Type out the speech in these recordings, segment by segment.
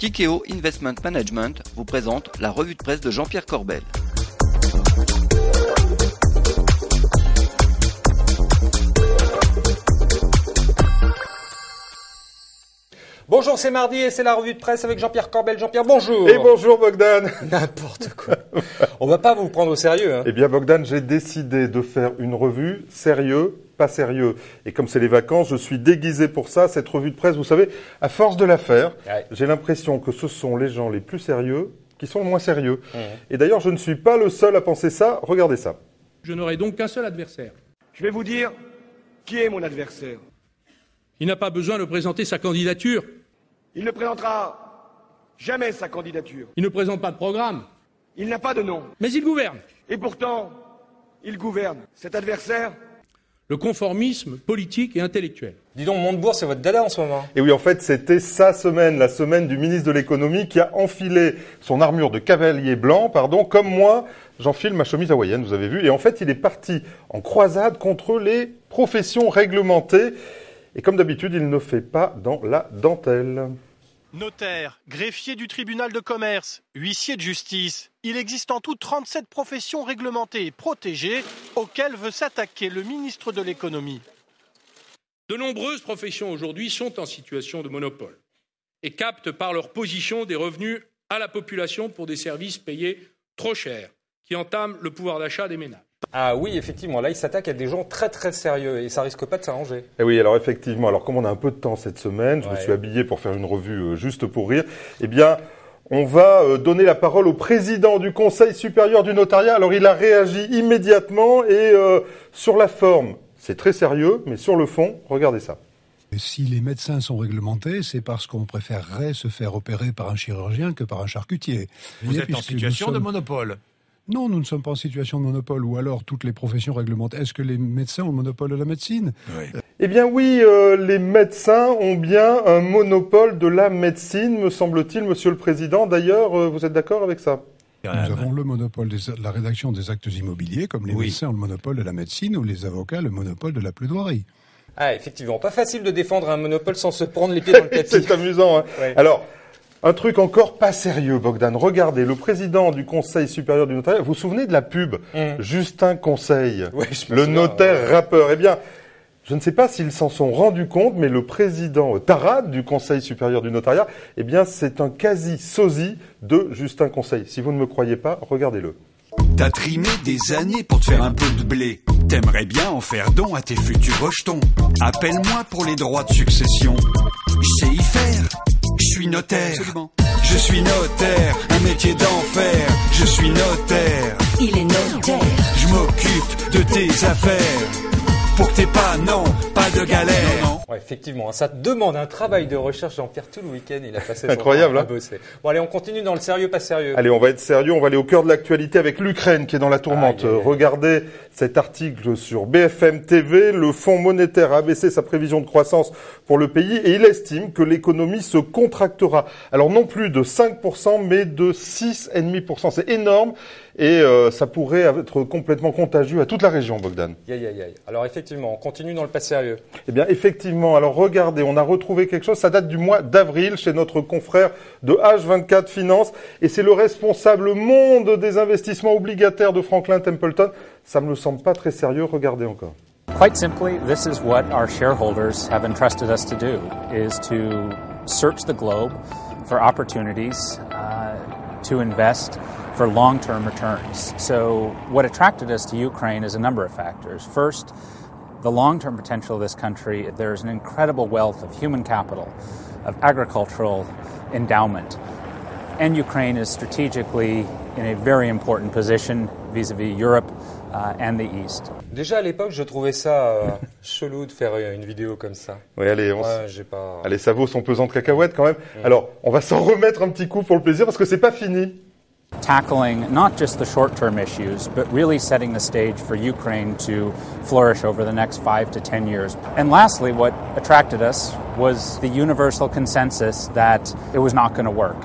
Tikeo Investment Management vous présente la revue de presse de Jean-Pierre Corbel. Bonjour, c'est mardi et c'est la revue de presse avec Jean-Pierre Corbel. Jean-Pierre, bonjour. Et bonjour Bogdan. N'importe quoi. On va pas vous prendre au sérieux. Hein. Eh bien Bogdan, j'ai décidé de faire une revue sérieux, pas sérieux. Et comme c'est les vacances, je suis déguisé pour ça. Cette revue de presse, vous savez, à force de la faire, j'ai l'impression que ce sont les gens les plus sérieux qui sont le moins sérieux. Et d'ailleurs, je ne suis pas le seul à penser ça. Regardez ça. Je n'aurai donc qu'un seul adversaire. Je vais vous dire qui est mon adversaire. Il n'a pas besoin de présenter sa candidature. Il ne présentera jamais sa candidature. Il ne présente pas de programme. Il n'a pas de nom. Mais il gouverne. Et pourtant, il gouverne. Cet adversaire, le conformisme politique et intellectuel. Dis donc, Montebourg, c'est votre dada en ce moment. Et oui, en fait, c'était sa semaine, la semaine du ministre de l'économie qui a enfilé son armure de cavalier blanc, comme moi, j'enfile ma chemise hawaïenne, vous avez vu. Et en fait, il est parti en croisade contre les professions réglementées. Et comme d'habitude, il ne fait pas dans la dentelle. Notaire, greffier du tribunal de commerce, huissier de justice. Il existe en tout 37 professions réglementées et protégées auxquelles veut s'attaquer le ministre de l'économie. De nombreuses professions aujourd'hui sont en situation de monopole et captent par leur position des revenus à la population pour des services payés trop cher qui entament le pouvoir d'achat des ménages. Ah oui, effectivement, là, il s'attaque à des gens très très sérieux et ça risque pas de s'arranger. Et oui, alors effectivement, alors comme on a un peu de temps cette semaine, je me suis habillé pour faire une revue juste pour rire, eh bien, on va donner la parole au président du Conseil supérieur du notariat. Alors il a réagi immédiatement et sur la forme, c'est très sérieux, mais sur le fond, regardez ça. Si les médecins sont réglementés, c'est parce qu'on préférerait se faire opérer par un chirurgien que par un charcutier. Vous êtes en situation de monopole. Non, nous ne sommes pas en situation de monopole, ou alors toutes les professions réglementées. Est-ce que les médecins ont le monopole de la médecine ? Eh bien oui, les médecins ont bien un monopole de la médecine, me semble-t-il, Monsieur le Président. D'ailleurs, vous êtes d'accord avec ça ? Nous avons le monopole de la rédaction des actes immobiliers, comme les médecins ont le monopole de la médecine, ou les avocats le monopole de la plaidoirie. Ah, effectivement, pas facile de défendre un monopole sans se prendre les pieds dans le tapis. C'est amusant, hein. Alors, un truc encore pas sérieux, Bogdan. Regardez, le président du Conseil supérieur du notariat, vous vous souvenez de la pub Justin Conseil, le notaire rappeur. Eh bien, je ne sais pas s'ils s'en sont rendus compte, mais le président Tarade du Conseil supérieur du notariat, eh bien, c'est un quasi-sosie de Justin Conseil. Si vous ne me croyez pas, regardez-le. T'as trimé des années pour te faire un peu de blé. T'aimerais bien en faire don à tes futurs rejetons. Appelle-moi pour les droits de succession. Je sais y faire. Je suis notaire. Absolument. Je suis notaire, un métier d'enfer. Je suis notaire. Il est notaire. Je m'occupe de tes affaires. Pour que t'aies pas de galère. Non. Ouais, effectivement, ça demande un travail de recherche. Jean-Pierre, tout le week-end, il a passé son incroyable, temps à bosser. Bon, allez, on continue dans le sérieux, pas sérieux. Allez, on va être sérieux, on va aller au cœur de l'actualité avec l'Ukraine qui est dans la tourmente. Regardez cet article sur BFM TV. Le Fonds monétaire a baissé sa prévision de croissance pour le pays et il estime que l'économie se contractera. Alors non plus de 5%, mais de 6,5%. C'est énorme et ça pourrait être complètement contagieux à toute la région, Bogdan. Alors effectivement, on continue dans le pas sérieux. Eh bien, effectivement. Alors regardez, on a retrouvé quelque chose. Ça date du mois d'avril chez notre confrère de H24 Finance et c'est le responsable monde des investissements obligataires de Franklin Templeton. Ça me semble pas très sérieux. Regardez encore. Quite simply, this is what our shareholders have entrusted us to do, is to search the globe for opportunities to invest for long-term returns. So what attracted us to Ukraine is a number of factors. First, the long-term potential of this country. There's an incredible wealth of human capital, of agricultural endowment. And Ukraine is strategically in a very important position vis-à-vis Europe and the East. Déjà à l'époque, je trouvais ça chelou de faire une vidéo comme ça. Oui, allez, allez, ça vaut son pesant de cacahuètes quand même. Alors, on va s'en remettre un petit coup pour le plaisir parce que c'est pas fini. Tackling not just the short-term issues, but really setting the stage for Ukraine to flourish over the next 5 to 10 years. And lastly, what attracted us was the universal consensus that it was not going to work.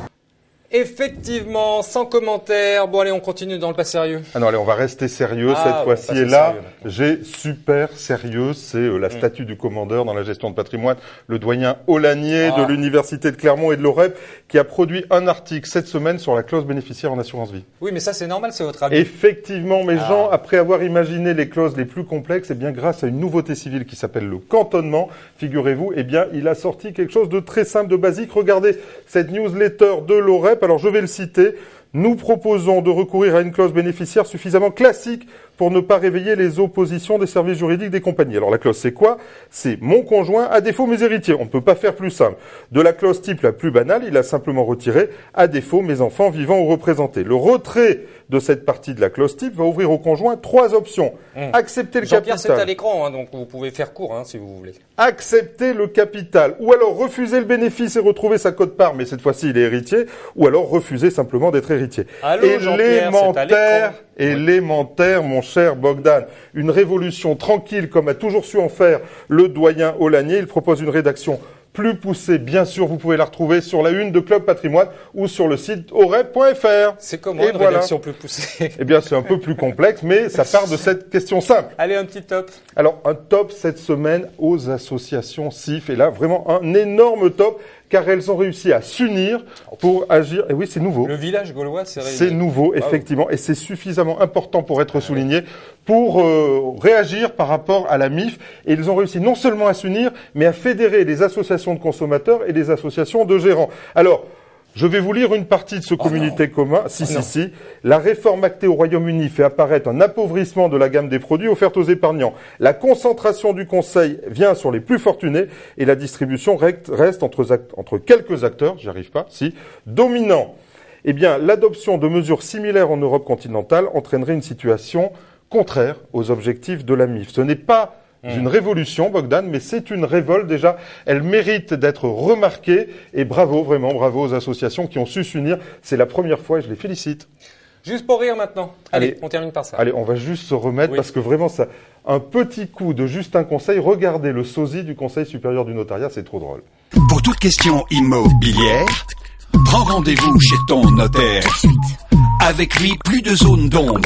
Effectivement, sans commentaire. Bon allez, on continue dans le pas sérieux. Ah non, allez, on va rester sérieux cette fois-ci. Et là, j'ai super sérieux, c'est la statue du commandeur dans la gestion de patrimoine, le doyen Aulagnier de l'Université de Clermont et de l'OREP, qui a produit un article cette semaine sur la clause bénéficiaire en assurance vie. Oui, mais ça c'est normal, c'est votre avis. Effectivement, mais Jean, après avoir imaginé les clauses les plus complexes, eh bien grâce à une nouveauté civile qui s'appelle le cantonnement, figurez-vous, eh bien il a sorti quelque chose de très simple, de basique. Regardez cette newsletter de l'OREP. Alors je vais le citer. Nous proposons de recourir à une clause bénéficiaire suffisamment classique pour ne pas réveiller les oppositions des services juridiques des compagnies. Alors la clause c'est quoi? C'est mon conjoint, à défaut mes héritiers. On ne peut pas faire plus simple. De la clause type la plus banale, il a simplement retiré à défaut mes enfants vivants ou représentés. Le retrait de cette partie de la clause type va ouvrir au conjoint 3 options. Accepter le capital. Jean-Pierre, c'est à l'écran, donc vous pouvez faire court si vous voulez. Accepter le capital, ou alors refuser le bénéfice et retrouver sa quote-part, mais cette fois-ci il est héritier, ou alors refuser simplement d'être héritier. Allô, Élémentaire, mon cher Bogdan. Une révolution tranquille comme a toujours su en faire le doyen Aulagnier. Il propose une rédaction plus poussée. Bien sûr, vous pouvez la retrouver sur la une de Club Patrimoine ou sur le site orep.fr. C'est comment une rédaction plus poussée? Eh bien, c'est un peu plus complexe, mais ça part de cette question simple. Allez, un petit top. Alors, un top cette semaine aux associations CIF. Et là, vraiment un énorme top, car elles ont réussi à s'unir pour agir. Et oui, c'est nouveau. Le village gaulois s'est réuni. C'est nouveau, effectivement, et c'est suffisamment important pour être souligné, pour réagir par rapport à la MIF. Et ils ont réussi non seulement à s'unir, mais à fédérer les associations de consommateurs et les associations de gérants. Alors, je vais vous lire une partie de ce communiqué commun. Si. La réforme actée au Royaume-Uni fait apparaître un appauvrissement de la gamme des produits offerts aux épargnants. La concentration du conseil vient sur les plus fortunés et la distribution reste entre quelques acteurs, dominants. Eh bien, l'adoption de mesures similaires en Europe continentale entraînerait une situation contraire aux objectifs de la MIF. Ce n'est pas une révolution, Bogdan, mais c'est une révolte déjà. Elle mérite d'être remarquée et bravo, vraiment bravo aux associations qui ont su s'unir. C'est la première fois et je les félicite. Juste pour rire maintenant. Allez, on termine par ça. Allez, on va juste se remettre parce que vraiment ça, un petit coup de juste un conseil. Regardez le sosie du Conseil supérieur du notariat, c'est trop drôle. Pour toute question immobilière, prends rendez-vous chez ton notaire. Avec lui, plus de zone d'ombre.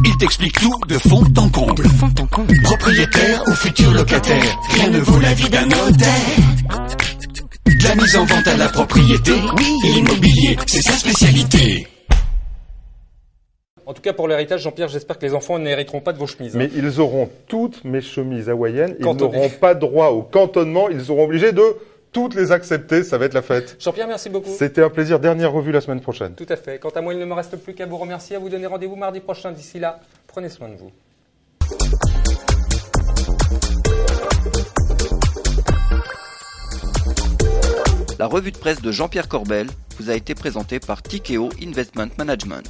Il t'explique tout de fond en comble. Propriétaire ou futur locataire, rien ne vaut la vie d'un notaire. De la mise en vente à la propriété, l'immobilier, c'est sa spécialité. En tout cas, pour l'héritage, Jean-Pierre, j'espère que les enfants n'hériteront pas de vos chemises. Mais ils auront toutes mes chemises hawaïennes. Ils n'auront pas droit au cantonnement. Ils seront obligés de toutes les accepter. Ça va être la fête. Jean-Pierre, merci beaucoup. C'était un plaisir. Dernière revue la semaine prochaine. Tout à fait. Quant à moi, il ne me reste plus qu'à vous remercier, à vous donner rendez-vous mardi prochain. D'ici là, prenez soin de vous. La revue de presse de Jean-Pierre Corbel vous a été présentée par Tikeo Investment Management.